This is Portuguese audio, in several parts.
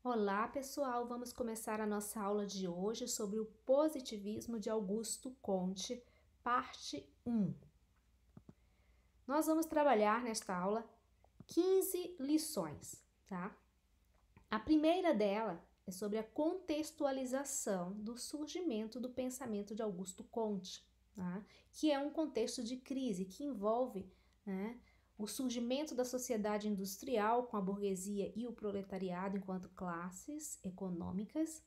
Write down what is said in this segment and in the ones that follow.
Olá, pessoal! Vamos começar a nossa aula de hoje sobre o positivismo de Augusto Comte, parte 1. Nós vamos trabalhar nesta aula 15 lições, tá? A primeira dela é sobre a contextualização do surgimento do pensamento de Augusto Comte, tá? Que é um contexto de crise que envolve, né, o surgimento da sociedade industrial com a burguesia e o proletariado enquanto classes econômicas,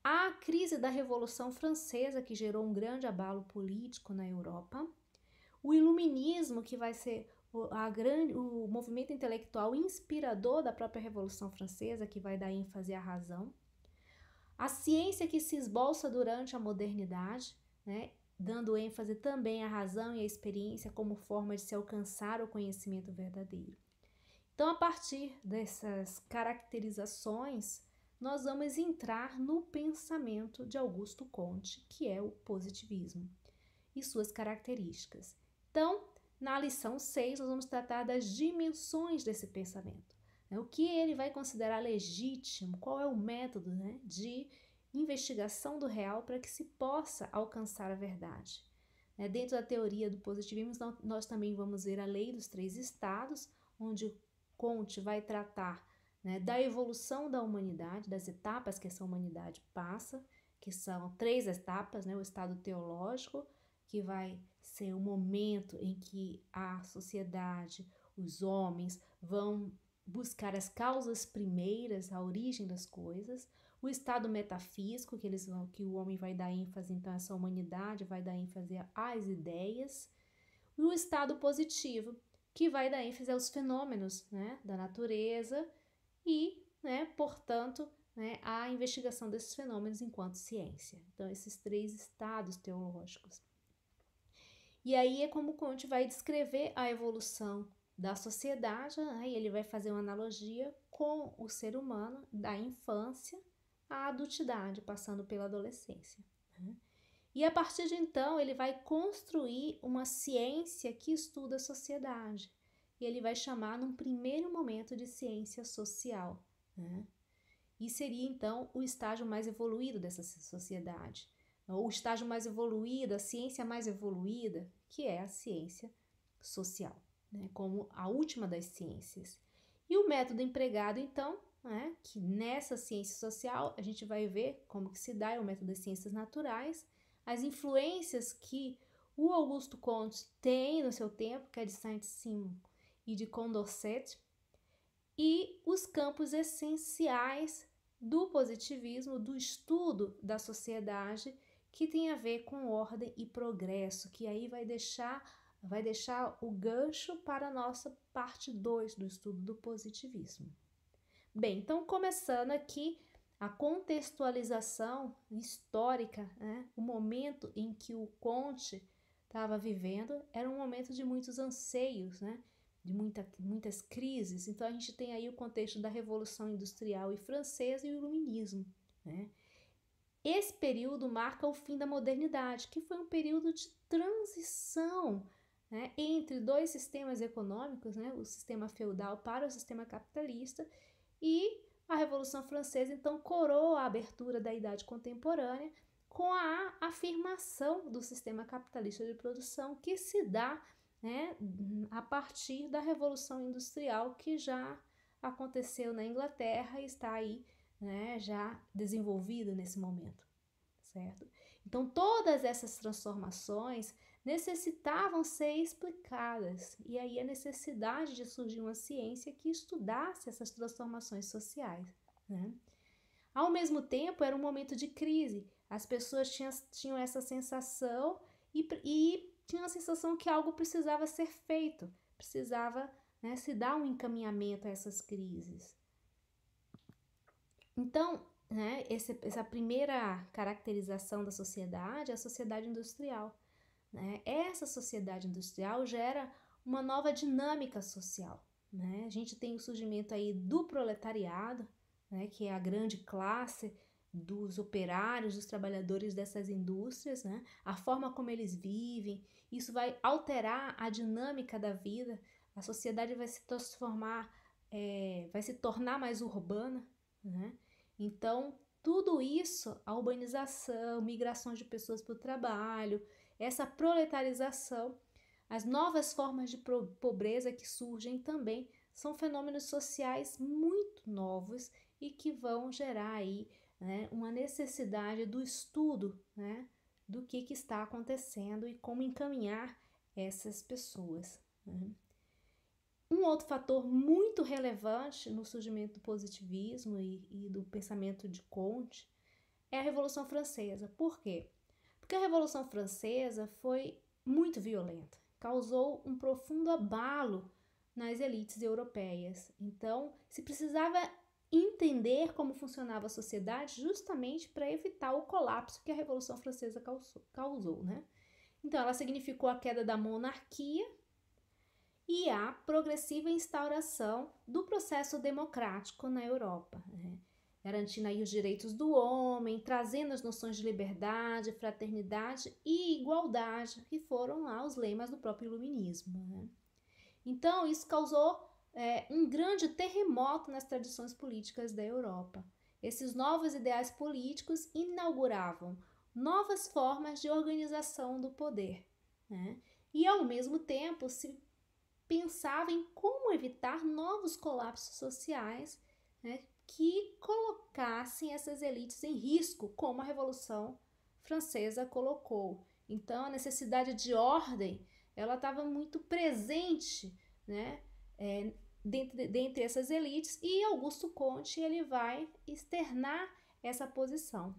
a crise da Revolução Francesa, que gerou um grande abalo político na Europa, o iluminismo, que vai ser o movimento intelectual inspirador da própria Revolução Francesa, que vai dar ênfase à razão, a ciência que se esboça durante a modernidade, né, dando ênfase também à razão e à experiência como forma de se alcançar o conhecimento verdadeiro. Então, a partir dessas caracterizações, nós vamos entrar no pensamento de Augusto Comte, que é o positivismo, e suas características. Então, na lição 6, nós vamos tratar das dimensões desse pensamento. O que ele vai considerar legítimo, qual é o método, né, de investigação do real para que se possa alcançar a verdade. Dentro da teoria do positivismo, nós também vamos ver a lei dos 3 estados, onde Comte vai tratar, né, da evolução da humanidade, das etapas que essa humanidade passa, que são 3 etapas, né, o estado teológico, que vai ser o momento em que a sociedade, os homens vão buscar as causas primeiras, a origem das coisas, o estado metafísico, que o homem vai dar ênfase, então essa humanidade vai dar ênfase às ideias, e o estado positivo, que vai dar ênfase aos fenômenos, né, da natureza e, né, portanto, né, a investigação desses fenômenos enquanto ciência. Então, esses 3 estados teológicos. E aí é como Comte vai descrever a evolução da sociedade, né? E ele vai fazer uma analogia com o ser humano da infância à adultidade, passando pela adolescência, né? E a partir de então ele vai construir uma ciência que estuda a sociedade. E ele vai chamar num primeiro momento de ciência social, né? E seria então o estágio mais evoluído dessa sociedade. O estágio mais evoluído, a ciência mais evoluída, que é a ciência social, né, como a última das ciências. E o método empregado, então, né, que nessa ciência social a gente vai ver como que se dá, é o método das ciências naturais, as influências que o Augusto Comte tem no seu tempo, que é de Saint-Simon e de Condorcet, e os campos essenciais do positivismo, do estudo da sociedade, que tem a ver com ordem e progresso, que aí vai deixar o gancho para a nossa parte 2 do estudo do positivismo. Bem, então começando aqui a contextualização histórica, né? O momento em que o Comte estava vivendo era um momento de muitos anseios, né? De muitas crises. Então a gente tem aí o contexto da Revolução Industrial e Francesa e o Iluminismo, né? Esse período marca o fim da modernidade, que foi um período de transição, né, entre 2 sistemas econômicos, né, o sistema feudal para o sistema capitalista, e a Revolução Francesa então coroa a abertura da Idade Contemporânea com a afirmação do sistema capitalista de produção que se dá, né, a partir da Revolução Industrial, que já aconteceu na Inglaterra e está aí, né, já desenvolvida nesse momento, certo? Então, todas essas transformações necessitavam ser explicadas, e aí a necessidade de surgir uma ciência que estudasse essas transformações sociais, né? Ao mesmo tempo, era um momento de crise, as pessoas tinham essa sensação e tinham a sensação que algo precisava ser feito, precisava, né, se dar um encaminhamento a essas crises. Então, né, essa primeira caracterização da sociedade é a sociedade industrial, né? Essa sociedade industrial gera uma nova dinâmica social, né? A gente tem o surgimento aí do proletariado, né, que é a grande classe dos operários, dos trabalhadores dessas indústrias, né? A forma como eles vivem, isso vai alterar a dinâmica da vida, a sociedade vai se transformar, vai se tornar mais urbana, né? Então, tudo isso, a urbanização, migrações de pessoas para o trabalho, essa proletarização, as novas formas de pobreza que surgem também são fenômenos sociais muito novos e que vão gerar aí, né, uma necessidade do estudo, né, do que está acontecendo e como encaminhar essas pessoas, né. Um outro fator muito relevante no surgimento do positivismo e do pensamento de Comte é a Revolução Francesa. Por quê? Porque a Revolução Francesa foi muito violenta, causou um profundo abalo nas elites europeias. Então, se precisava entender como funcionava a sociedade justamente para evitar o colapso que a Revolução Francesa causou, né? Então, ela significou a queda da monarquia e a progressiva instauração do processo democrático na Europa, né? Garantindo aí os direitos do homem, trazendo as noções de liberdade, fraternidade e igualdade, que foram lá os lemas do próprio iluminismo, né? Então, isso causou um grande terremoto nas tradições políticas da Europa. Esses novos ideais políticos inauguravam novas formas de organização do poder, né? E, ao mesmo tempo, se pensava em como evitar novos colapsos sociais, né, que colocassem essas elites em risco, como a Revolução Francesa colocou. Então, a necessidade de ordem, ela estava muito presente, né, dentre essas elites, e Augusto Comte ele vai externar essa posição.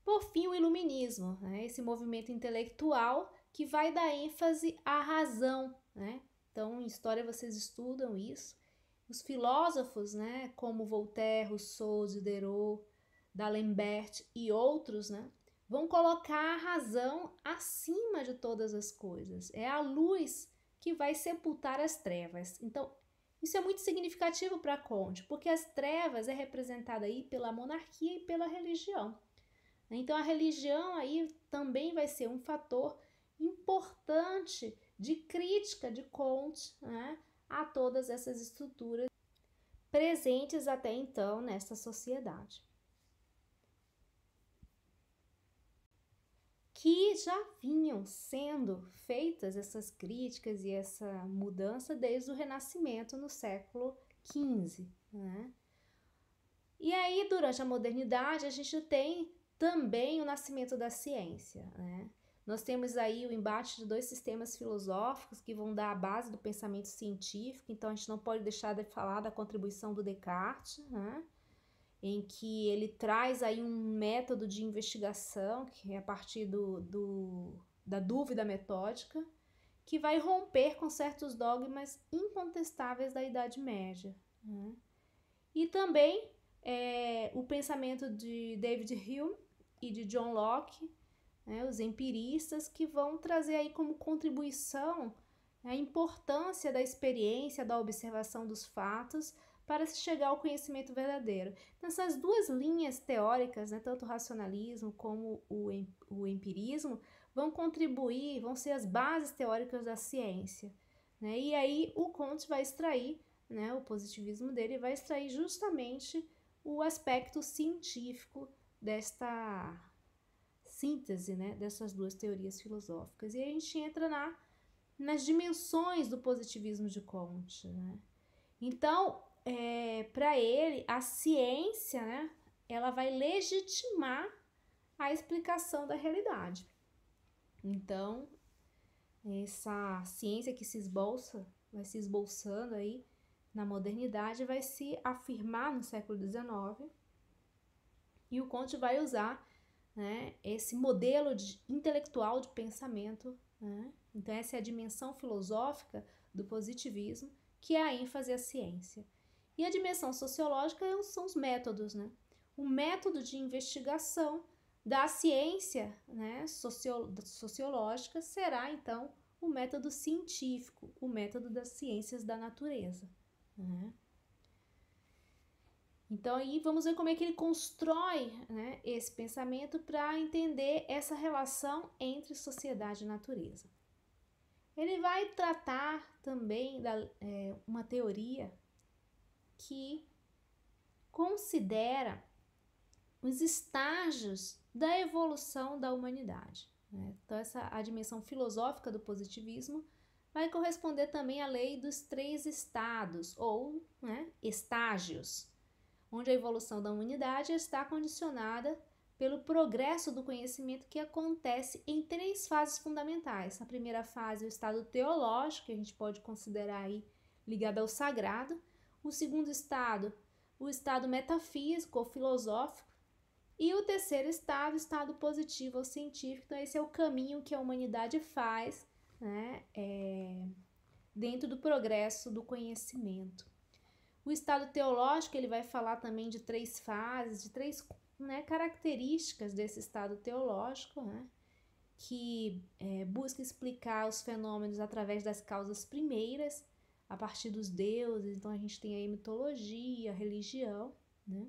Por fim, o iluminismo, né? Esse movimento intelectual que vai dar ênfase à razão, né? Então, em história vocês estudam isso. Os filósofos, né, como Voltaire, Rousseau, Diderot, D'Alembert e outros, né, vão colocar a razão acima de todas as coisas. É a luz que vai sepultar as trevas. Então, isso é muito significativo para Comte, porque as trevas é representada aí pela monarquia e pela religião. Então, a religião aí também vai ser um fator importante de crítica de Comte, né, a todas essas estruturas presentes até então nesta sociedade. Que já vinham sendo feitas essas críticas e essa mudança desde o Renascimento no século XV, né? E aí, durante a modernidade, a gente tem também o nascimento da ciência, né? Nós temos aí o embate de dois sistemas filosóficos que vão dar a base do pensamento científico, então a gente não pode deixar de falar da contribuição do Descartes, né? Em que ele traz aí um método de investigação, que é a partir da dúvida metódica, que vai romper com certos dogmas incontestáveis da Idade Média, né? E também o pensamento de David Hume e de John Locke, né, os empiristas, que vão trazer aí como contribuição a importância da experiência, da observação dos fatos para se chegar ao conhecimento verdadeiro. Então, essas duas linhas teóricas, né, tanto o racionalismo como o empirismo, vão contribuir, vão ser as bases teóricas da ciência, né? E aí o Comte vai extrair, né, o positivismo dele vai extrair justamente o aspecto científico desta síntese, né, dessas duas teorias filosóficas. E a gente entra nas dimensões do positivismo de Comte, né? Então, para ele, a ciência, né, ela vai legitimar a explicação da realidade. Então, essa ciência que se esboça, vai se esboçando aí na modernidade, vai se afirmar no século XIX, e o Comte vai usar, né, esse modelo intelectual de pensamento, né? Então essa é a dimensão filosófica do positivismo, que é a ênfase à ciência. E a dimensão sociológica são os métodos, né? O método de investigação da ciência, né, sociológica será, então, o método científico, o método das ciências da natureza, né? Então, aí vamos ver como é que ele constrói, né, esse pensamento para entender essa relação entre sociedade e natureza. Ele vai tratar também uma teoria que considera os estágios da evolução da humanidade, né? Então, a dimensão filosófica do positivismo vai corresponder também à lei dos 3 estados, ou, né, estágios, onde a evolução da humanidade está condicionada pelo progresso do conhecimento que acontece em 3 fases fundamentais. A primeira fase é o estado teológico, que a gente pode considerar aí ligado ao sagrado. O segundo estado, o estado metafísico ou filosófico. E o terceiro estado, o estado positivo ou científico. Então, esse é o caminho que a humanidade faz, né, dentro do progresso do conhecimento. O estado teológico, ele vai falar também de 3 fases, de 3, né, características desse estado teológico, né, que busca explicar os fenômenos através das causas primeiras, a partir dos deuses. Então, a gente tem aí mitologia, religião, né?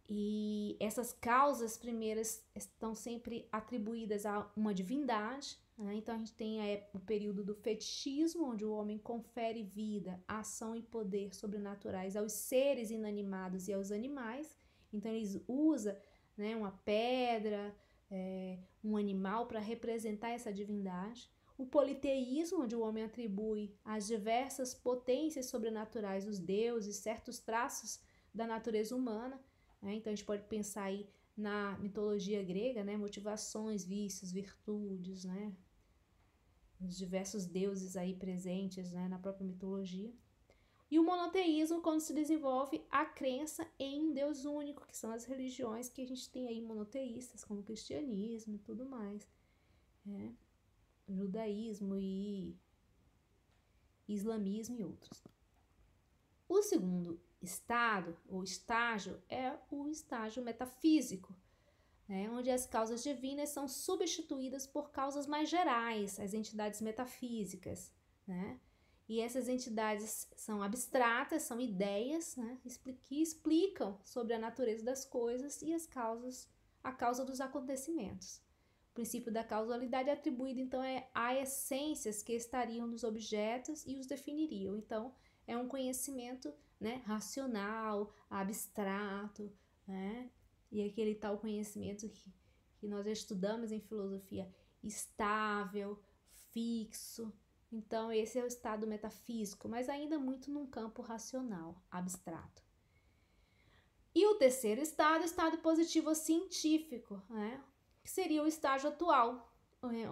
E essas causas primeiras estão sempre atribuídas a uma divindade, né? Então a gente tem o período do fetichismo, onde o homem confere vida, ação e poder sobrenaturais aos seres inanimados e aos animais. Então eles usam, né, uma pedra, um animal para representar essa divindade. O politeísmo, onde o homem atribui às diversas potências sobrenaturais, os deuses, certos traços da natureza humana. Então a gente pode pensar aí na mitologia grega, né, motivações, vícios, virtudes, né, os diversos deuses aí presentes, né, na própria mitologia. E o monoteísmo, quando se desenvolve a crença em um Deus único, que são as religiões que a gente tem aí monoteístas, como o cristianismo e tudo mais, né, judaísmo e islamismo e outros. O segundo estado ou estágio é o estágio metafísico, né, onde as causas divinas são substituídas por causas mais gerais, as entidades metafísicas, né? E essas entidades são abstratas, são ideias, né, que explicam sobre a natureza das coisas e a causa dos acontecimentos. O princípio da causalidade é atribuído, então, a essências que estariam nos objetos e os definiriam. Então, é um conhecimento, né, racional, abstrato, né? E aquele tal conhecimento que nós estudamos em filosofia, estável, fixo. Então, esse é o estado metafísico, mas ainda muito num campo racional, abstrato. E o terceiro estado, o estado positivo científico, né? Que seria o estágio atual,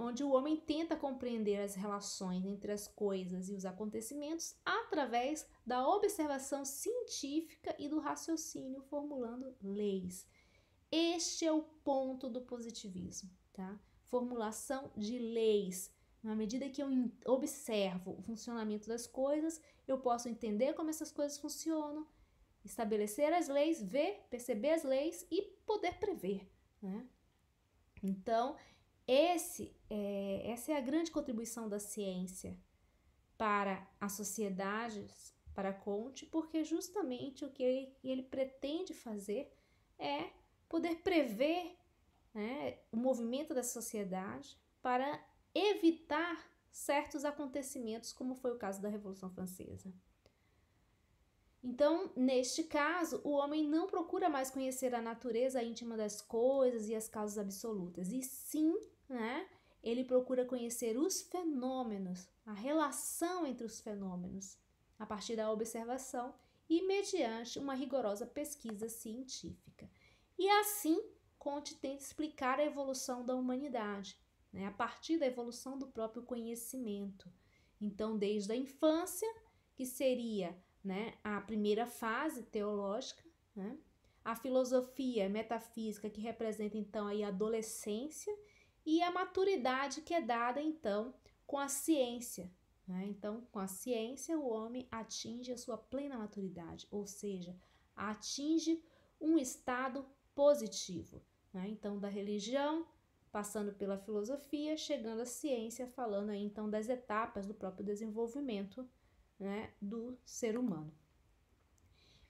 onde o homem tenta compreender as relações entre as coisas e os acontecimentos através da observação científica e do raciocínio, formulando leis. Este é o ponto do positivismo, tá? Formulação de leis. Na medida que eu observo o funcionamento das coisas, eu posso entender como essas coisas funcionam, estabelecer as leis, perceber as leis e poder prever, né? Então, essa é a grande contribuição da ciência para as sociedades, para Comte, porque justamente o que ele pretende fazer é poder prever, né, o movimento da sociedade para evitar certos acontecimentos, como foi o caso da Revolução Francesa. Então, neste caso, o homem não procura mais conhecer a natureza íntima das coisas e as causas absolutas, e sim, né, ele procura conhecer os fenômenos, a relação entre os fenômenos, a partir da observação e mediante uma rigorosa pesquisa científica. E assim, Comte tenta explicar a evolução da humanidade, né, a partir da evolução do próprio conhecimento. Então, desde a infância, que seria, né, a primeira fase teológica, né, a filosofia metafísica, que representa então aí a adolescência, e a maturidade, que é dada então com a ciência, né? Então, com a ciência, o homem atinge a sua plena maturidade, ou seja, atinge um estado positivo, né? Então, da religião, passando pela filosofia, chegando à ciência, falando aí então das etapas do próprio desenvolvimento, né, do ser humano.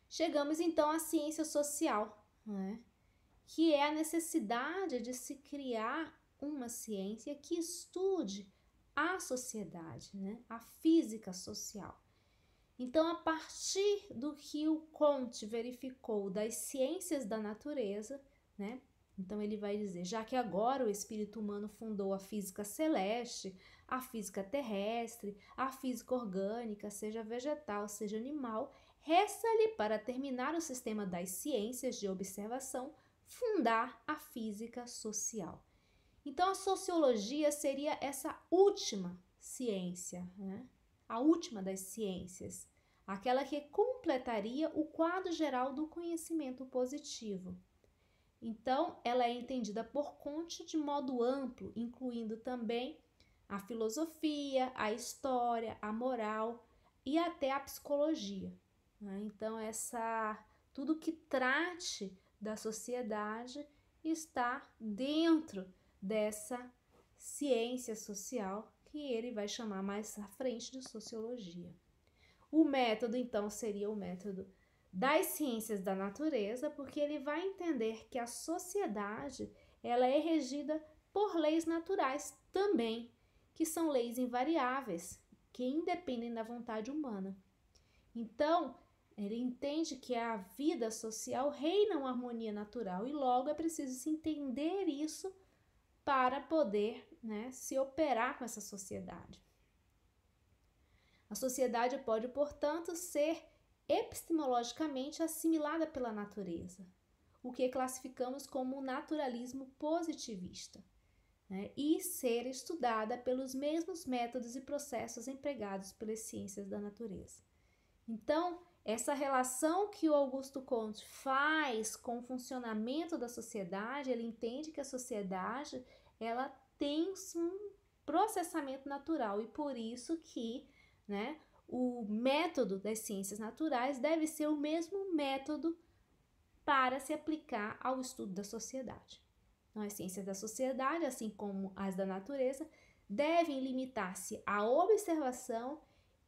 Chegamos então à ciência social, né, que é a necessidade de se criar uma ciência que estude a sociedade, né? A física social. Então, a partir do que o Comte verificou das ciências da natureza, né? Então, ele vai dizer, já que agora o espírito humano fundou a física celeste, a física terrestre, a física orgânica, seja vegetal, seja animal, resta-lhe, para terminar o sistema das ciências de observação, fundar a física social. Então, a sociologia seria essa última ciência, né? A última das ciências, aquela que completaria o quadro geral do conhecimento positivo. Então, ela é entendida por Comte de modo amplo, incluindo também a filosofia, a história, a moral e até a psicologia, né? Então, tudo que trate da sociedade está dentro dessa ciência social que ele vai chamar mais à frente de sociologia. O método, então, seria o método das ciências da natureza, porque ele vai entender que a sociedade ela é regida por leis naturais também, que são leis invariáveis, que independem da vontade humana. Então, ele entende que a vida social reina uma harmonia natural e logo é preciso se entender isso para poder, né, se operar com essa sociedade. A sociedade pode, portanto, ser epistemologicamente assimilada pela natureza, o que classificamos como naturalismo positivista, né, e ser estudada pelos mesmos métodos e processos empregados pelas ciências da natureza. Então, essa relação que o Augusto Comte faz com o funcionamento da sociedade, ele entende que a sociedade ela tem um processamento natural e por isso que, né, o método das ciências naturais deve ser o mesmo método para se aplicar ao estudo da sociedade. Então, as ciências da sociedade, assim como as da natureza, devem limitar-se à observação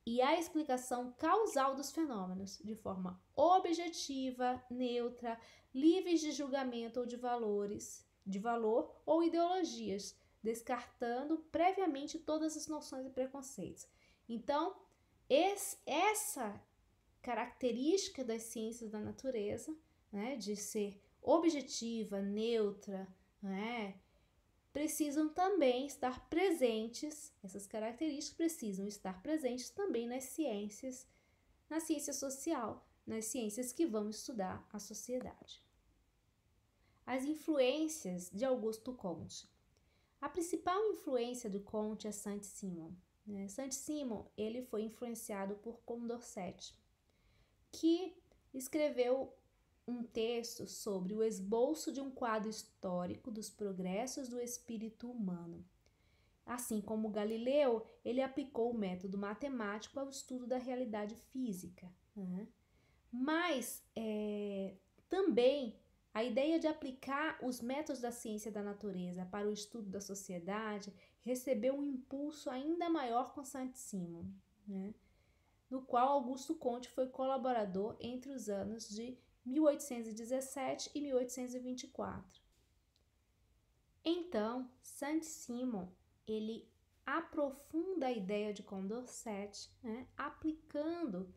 e à explicação causal dos fenômenos, de forma objetiva, neutra, livres de julgamento ou de valor ou ideologias, descartando previamente todas as noções e preconceitos. Então, essa característica das ciências da natureza, né, de ser objetiva, neutra, né, precisam também estar presentes, essas características precisam estar presentes também na ciência social, nas ciências que vão estudar a sociedade. As influências de Augusto Comte. A principal influência do Comte é Saint-Simon. Saint-Simon ele foi influenciado por Condorcet, que escreveu um texto sobre o esboço de um quadro histórico dos progressos do espírito humano. Assim como Galileu, ele aplicou o método matemático ao estudo da realidade física, né? Mas também a ideia de aplicar os métodos da ciência da natureza para o estudo da sociedade recebeu um impulso ainda maior com Saint-Simon, né? No qual Augusto Comte foi colaborador entre os anos de 1817 e 1824. Então, Saint-Simon ele aprofunda a ideia de Condorcet, né, aplicando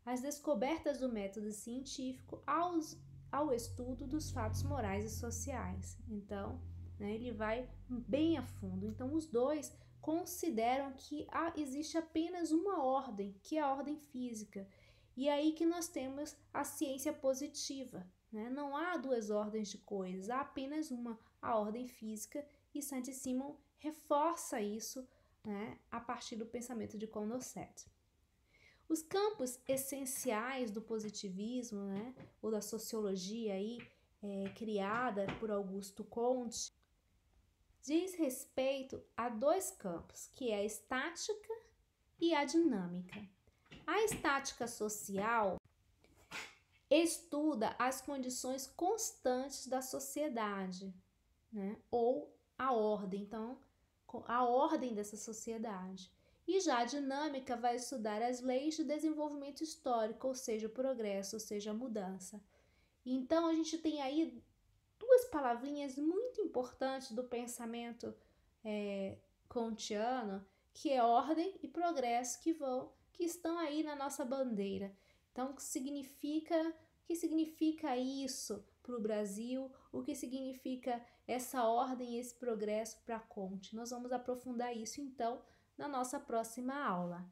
as descobertas do método científico ao estudo dos fatos morais e sociais. Então, né, ele vai bem a fundo. Então, os dois consideram que existe apenas uma ordem, que é a ordem física. E é aí que nós temos a ciência positiva, né? Não há duas ordens de coisas, há apenas uma, a ordem física, e Saint-Simon reforça isso, né, a partir do pensamento de Condorcet. Os campos essenciais do positivismo, né, ou da sociologia aí, criada por Augusto Comte, diz respeito a dois campos, que é a estática e a dinâmica. A estática social estuda as condições constantes da sociedade, né? Ou a ordem, então, a ordem dessa sociedade. E já a dinâmica vai estudar as leis de desenvolvimento histórico, ou seja, o progresso, ou seja, a mudança. Então, a gente tem aí duas palavrinhas muito importantes do pensamento kantiano, que é ordem e progresso que estão aí na nossa bandeira. Então, o que significa isso para o Brasil? O que significa essa ordem e esse progresso para a Conte? Nós vamos aprofundar isso então na nossa próxima aula.